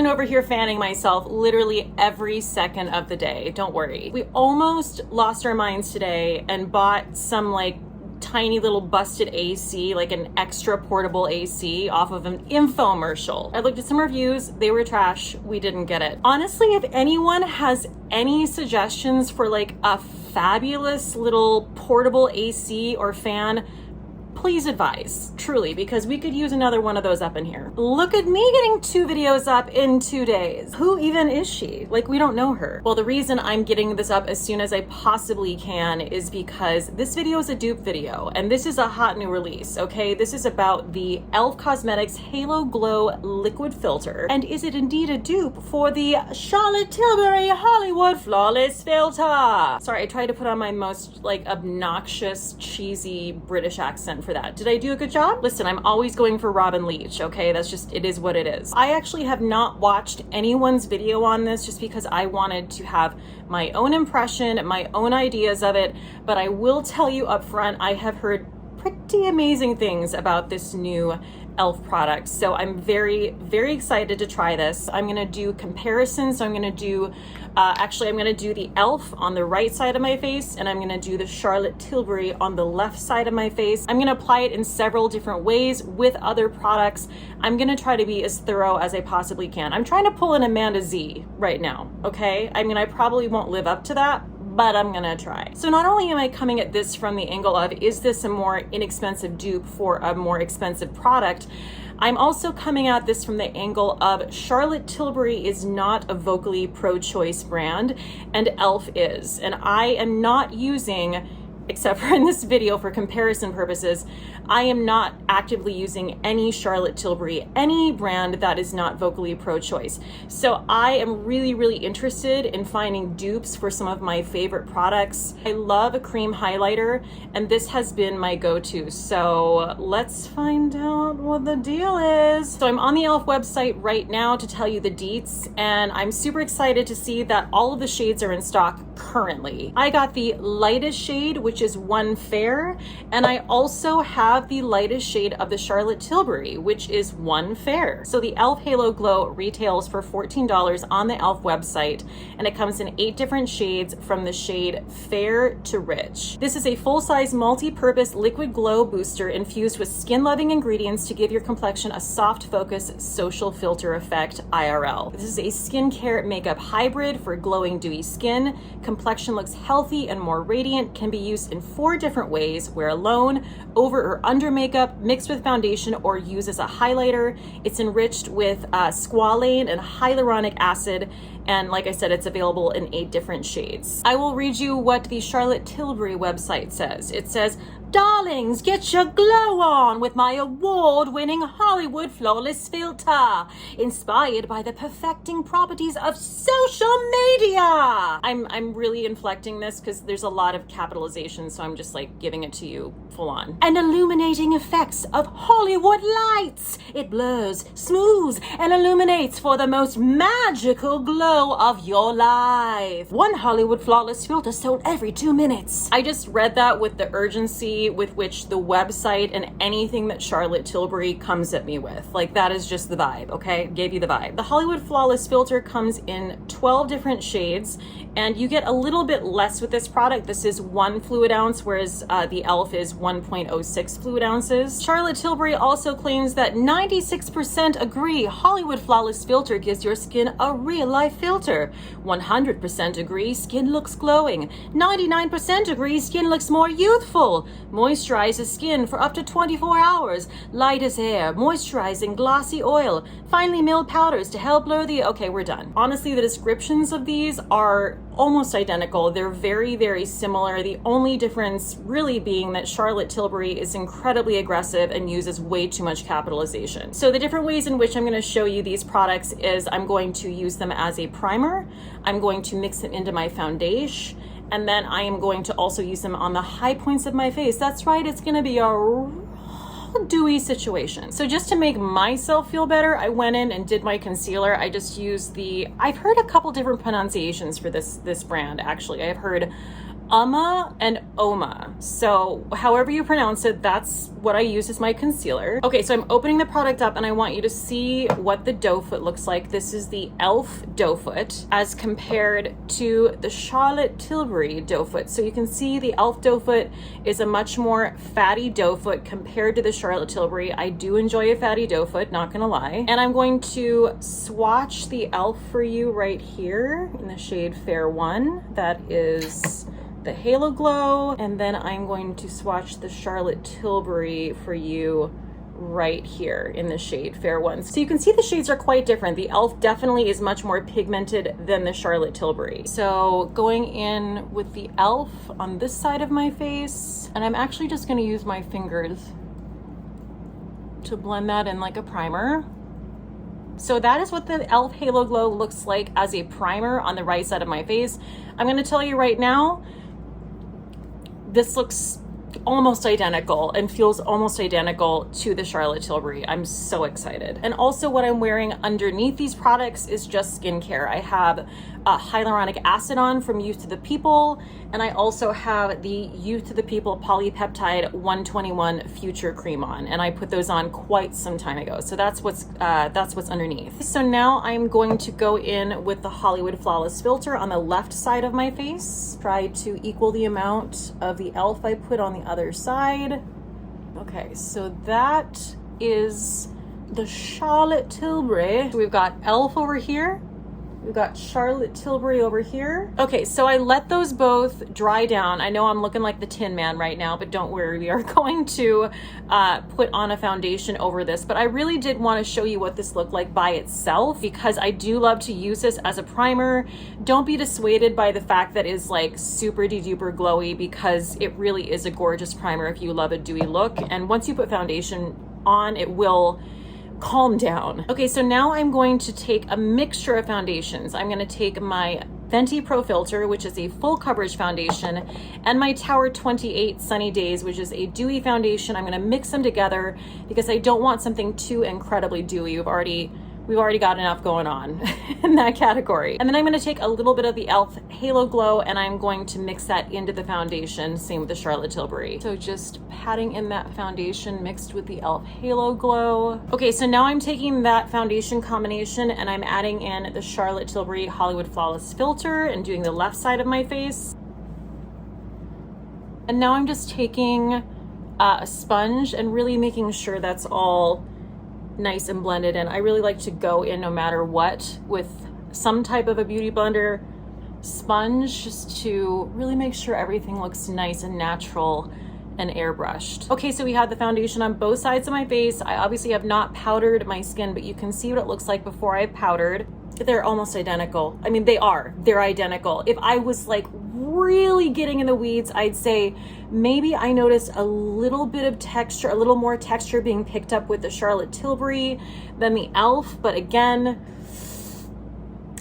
been over here fanning myself literally every second of the day. Don't worry. We almost lost our minds today and bought some like tiny little busted AC, like an extra portable AC off of an infomercial. I looked at some reviews, they were trash, we didn't get it. Honestly, if anyone has any suggestions for like a fabulous little portable AC or fan, please advise, truly, because we could use another one of those up in here. Look at me getting 2 videos up in 2 days. Who even is she? Like, we don't know her. Well, the reason I'm getting this up as soon as I possibly can is because this video is a dupe video, and this is a hot new release, okay? This is about the e.l.f. Cosmetics Halo Glow Liquid Filter. And is it indeed a dupe for the Charlotte Tilbury Hollywood Flawless Filter? Sorry, I tried to put on my most, like, obnoxious, cheesy British accent for that. Did I do a good job? Listen, I'm always going for Robin Leach, okay? That's just, it is what it is. I actually have not watched anyone's video on this just because I wanted to have my own impression, my own ideas of it, but I will tell you up front, I have heard pretty amazing things about this new e.l.f. product. So I'm very, very excited to try this. I'm gonna do comparisons. So I'm gonna do, I'm gonna do the e.l.f. on the right side of my face, and I'm gonna do the Charlotte Tilbury on the left side of my face. I'm gonna apply it in several different ways with other products. I'm gonna try to be as thorough as I possibly can. I'm trying to pull an Amanda Z right now, okay? I mean, I probably won't live up to that, but I'm gonna try. So not only am I coming at this from the angle of, is this a more inexpensive dupe for a more expensive product? I'm also coming at this from the angle of Charlotte Tilbury is not a vocally pro-choice brand, and e.l.f. is. And I am not using, except for in this video for comparison purposes, I am not actively using any Charlotte Tilbury, any brand that is not vocally pro-choice. So I am really, really interested in finding dupes for some of my favorite products. I love a cream highlighter, and this has been my go-to. So let's find out what the deal is. So I'm on the e.l.f. website right now to tell you the deets, and I'm super excited to see that all of the shades are in stock currently. I got the lightest shade, which is 1 Fair, and I also have the lightest shade of the Charlotte Tilbury, which is 1 Fair. So the e.l.f. Halo Glow retails for $14 on the e.l.f. website, and it comes in 8 different shades from the shade Fair to Rich. This is a full-size multi-purpose liquid glow booster infused with skin-loving ingredients to give your complexion a soft focus social filter effect IRL. This is a skincare makeup hybrid for glowing dewy skin. Complexion looks healthy and more radiant, can be used in 4 different ways: wear alone, over or under makeup, mixed with foundation, or use as a highlighter. It's enriched with squalane and hyaluronic acid, and like I said, it's available in 8 different shades. I will read you what the Charlotte Tilbury website says. It says, "Darlings, get your glow on with my award-winning Hollywood Flawless Filter, inspired by the perfecting properties of social media." I'm really inflecting this because there's a lot of capitalization, so I'm just like giving it to you full on. "And illuminating effects of Hollywood lights. It blurs, smooths, and illuminates for the most magical glow of your life. 1 Hollywood Flawless Filter sold every 2 minutes." I just read that with the urgency with which the website and anything that Charlotte Tilbury comes at me with. Like, that is just the vibe, okay? Gave you the vibe. The Hollywood Flawless Filter comes in 12 different shades, and you get a little bit less with this product. This is 1 fluid ounce, whereas the e.l.f. is 1.06 fluid ounces. Charlotte Tilbury also claims that 96% agree Hollywood Flawless Filter gives your skin a real-life filter. 100% agree skin looks glowing. 99% agree skin looks more youthful. Moisturizes skin for up to 24 hours. Light as air, moisturizing glossy oil. Finely milled powders to help blur the... Okay, we're done. Honestly, the descriptions of these are almost identical. They're very, very similar. The only difference really being that Charlotte Tilbury is incredibly aggressive and uses way too much capitalization. So the different ways in which I'm going to show you these products is I'm going to use them as a primer. I'm going to mix them into my foundation, and then I am going to also use them on the high points of my face. That's right, it's gonna be a dewy situation. So just to make myself feel better, I went in and did my concealer. I just used the, I've heard a couple different pronunciations for this brand, actually. I've heard Uma and Oma. So however you pronounce it, that's what I use as my concealer. Okay, so I'm opening the product up and I want you to see what the doe foot looks like. This is the e.l.f. doe foot as compared to the Charlotte Tilbury doe foot. So you can see the e.l.f. doe foot is a much more fatty doe foot compared to the Charlotte Tilbury. I do enjoy a fatty doe foot, not gonna lie. And I'm going to swatch the e.l.f. for you right here in the shade Fair 1. That is the Halo Glow, and then I'm going to swatch the Charlotte Tilbury for you right here in the shade Fair 1. So you can see the shades are quite different. The e.l.f. definitely is much more pigmented than the Charlotte Tilbury. So going in with the e.l.f. on this side of my face, and I'm actually just going to use my fingers to blend that in like a primer. So that is what the e.l.f. Halo Glow looks like as a primer on the right side of my face. I'm going to tell you right now, this looks almost identical and feels almost identical to the Charlotte Tilbury. I'm so excited. And also what I'm wearing underneath these products is just skincare. I have hyaluronic acid on from Youth to the People, and I also have the Youth to the People Polypeptide 121 Future Cream on, and I put those on quite some time ago. So that's what's underneath. So now I'm going to go in with the Hollywood Flawless filter on the left side of my face. Try to equal the amount of the e.l.f. I put on the other side. Okay, so that is the Charlotte Tilbury. So we've got e.l.f. over here. We've got Charlotte Tilbury over here. Okay, so I let those both dry down. I know I'm looking like the Tin Man right now, but don't worry, we are going to put on a foundation over this. But I really did want to show you what this looked like by itself, because I do love to use this as a primer. Don't be dissuaded by the fact that it's like super de-duper glowy, because it really is a gorgeous primer if you love a dewy look. And once you put foundation on, it will calm down. Okay, so now I'm going to take a mixture of foundations. I'm going to take my Fenty Pro Filter, which is a full coverage foundation, and my Tower 28 Sunny Days, which is a dewy foundation. I'm going to mix them together because I don't want something too incredibly dewy. We've already got enough going on in that category. And then I'm going to take a little bit of the e.l.f. Halo Glow and I'm going to mix that into the foundation. Same with the Charlotte Tilbury. So just patting in that foundation mixed with the e.l.f. Halo Glow. Okay, so now I'm taking that foundation combination and I'm adding in the Charlotte Tilbury Hollywood Flawless filter and doing the left side of my face. And now I'm just taking a sponge and really making sure that's all nice and blended in. I really like to go in no matter what with some type of a beauty blender sponge, just to really make sure everything looks nice and natural and airbrushed. Okay, so we have the foundation on both sides of my face. I obviously have not powdered my skin, but you can see what it looks like before I powdered. They're almost identical. I mean, they're identical. If I was like really getting in the weeds, I'd say maybe I noticed a little bit of texture, a little more texture being picked up with the Charlotte Tilbury than the e.l.f. But again,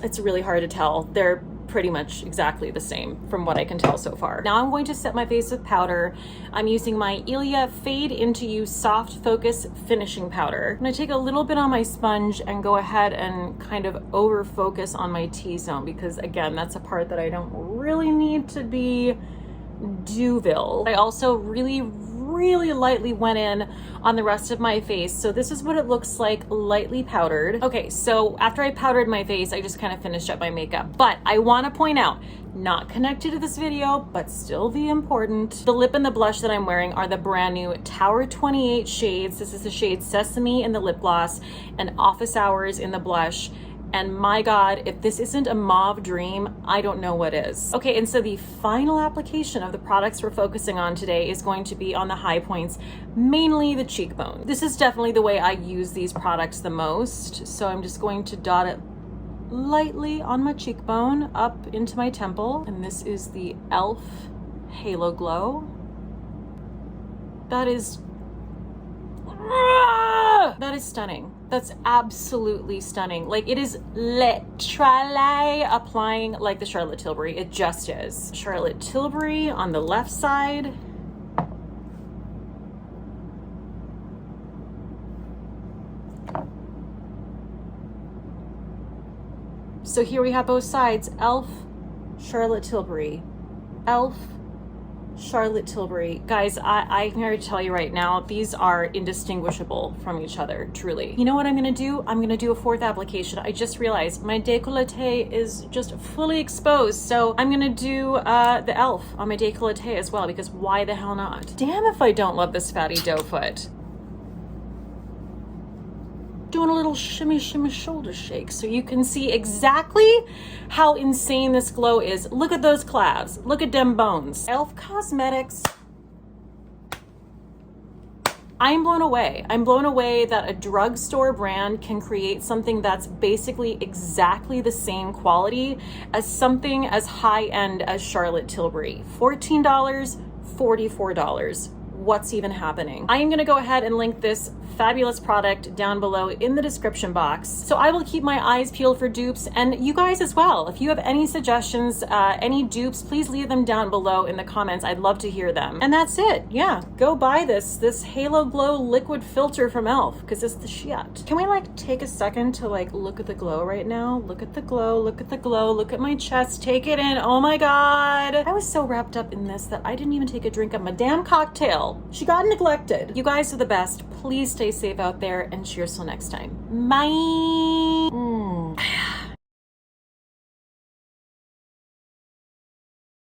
it's really hard to tell. They're pretty much exactly the same from what I can tell so far. Now I'm going to set my face with powder. I'm using my Ilia Fade Into You Soft Focus Finishing Powder. I'm gonna take a little bit on my sponge and go ahead and kind of over focus on my T-zone, because again, that's a part that I don't really need to be Duville. I also really lightly went in on the rest of my face. So this is what it looks like lightly powdered. Okay, so after I powdered my face, I just kind of finished up my makeup. But I want to point out, not connected to this video, but still the important, the lip and the blush that I'm wearing are the brand new Tower 28 shades. This is the shade Sesame in the lip gloss and Office Hours in the blush. And my God, if this isn't a mauve dream, I don't know what is. Okay, and so the final application of the products we're focusing on today is going to be on the high points, mainly the cheekbone. This is definitely the way I use these products the most. So I'm just going to dot it lightly on my cheekbone up into my temple. And this is the e.l.f. Halo Glow. That is stunning. That's absolutely stunning. Like, it is literally applying like the Charlotte Tilbury. It just is. Charlotte Tilbury on the left side. So here we have both sides, e.l.f., Charlotte Tilbury. e.l.f., Charlotte Tilbury. Guys, I'm here to tell you right now, these are indistinguishable from each other, truly. You know what I'm gonna do? I'm gonna do a fourth application. I just realized my décolleté is just fully exposed, so I'm gonna do the e.l.f. on my décolleté as well, because why the hell not? Damn if I don't love this fatty doe foot. Doing a little shimmy shimmy shoulder shake so you can see exactly how insane this glow is. Look at those calves. Look at them bones. e.l.f. Cosmetics. I'm blown away. I'm blown away that a drugstore brand can create something that's basically exactly the same quality as something as high-end as Charlotte Tilbury. $14, $44. What's even happening? I am gonna go ahead and link this fabulous product down below in the description box. So I will keep my eyes peeled for dupes, and you guys as well. If you have any suggestions, any dupes, please leave them down below in the comments. I'd love to hear them. And that's it. Yeah, go buy this Halo Glow liquid filter from e.l.f. because it's the shit. Can we like take a second to like look at the glow right now? Look at the glow, look at the glow, look at my chest, take it in. Oh my God. I was so wrapped up in this that I didn't even take a drink of my damn cocktail. She got neglected. You guys are the best. Please stay safe out there, and cheers till next time. Bye.